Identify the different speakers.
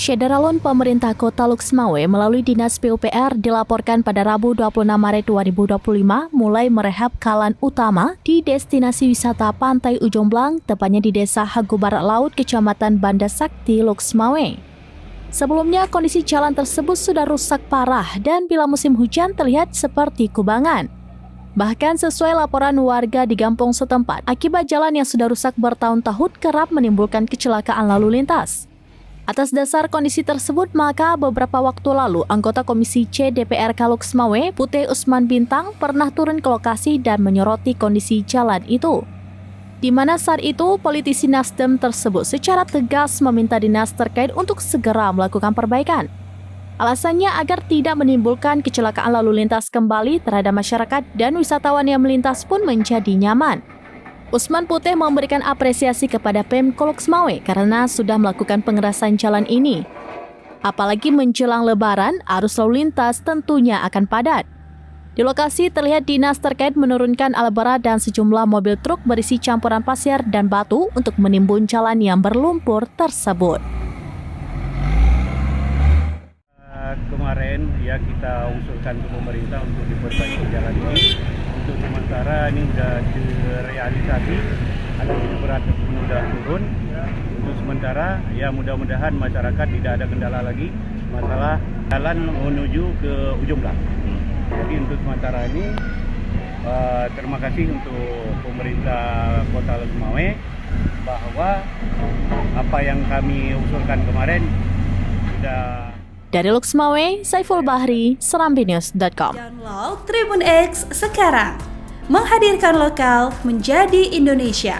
Speaker 1: Syederalun pemerintah Kota Luxmawe melalui Dinas PUPR dilaporkan pada Rabu 26 Maret 2025 mulai merehab kalan utama di destinasi wisata Pantai Ujung Blang, tepatnya di Desa Hagu Barat Laut, Kecamatan Banda Sakti, Luxmawe. Sebelumnya, kondisi jalan tersebut sudah rusak parah dan bila musim hujan terlihat seperti kubangan. Bahkan sesuai laporan warga di kampung setempat, akibat jalan yang sudah rusak bertahun-tahun kerap menimbulkan kecelakaan lalu lintas. Atas dasar kondisi tersebut, maka beberapa waktu lalu anggota Komisi C DPRK Luxmawe, Putih Usman Bintang, pernah turun ke lokasi dan menyoroti kondisi jalan itu. Di mana saat itu politisi Nasdem tersebut secara tegas meminta dinas terkait untuk segera melakukan perbaikan. Alasannya agar tidak menimbulkan kecelakaan lalu lintas kembali terhadap masyarakat dan wisatawan yang melintas pun menjadi nyaman. Usman Putih memberikan apresiasi kepada Pemko Luxmawe karena sudah melakukan pengerasan jalan ini. Apalagi menjelang Lebaran, arus lalu lintas tentunya akan padat. Di lokasi terlihat dinas terkait menurunkan alat berat dan sejumlah mobil truk berisi campuran pasir dan batu untuk menimbun jalan yang berlumpur tersebut.
Speaker 2: Kemarin ya kita usulkan ke pemerintah untuk diperbaiki jalan ini. Untuk sementara ini sudah direalisasi, alat berat sudah turun. Untuk sementara ya mudah-mudahan masyarakat tidak ada kendala lagi masalah jalan menuju ke Ujung Blang. Jadi untuk sementara ini terima kasih untuk pemerintah Kota Luxmawe bahwa apa yang kami usulkan kemarin sudah.
Speaker 1: Dari Luxmawe, Saiful Bahri, serambinews.com.
Speaker 3: Download Tribun X sekarang, menghadirkan lokal menjadi Indonesia.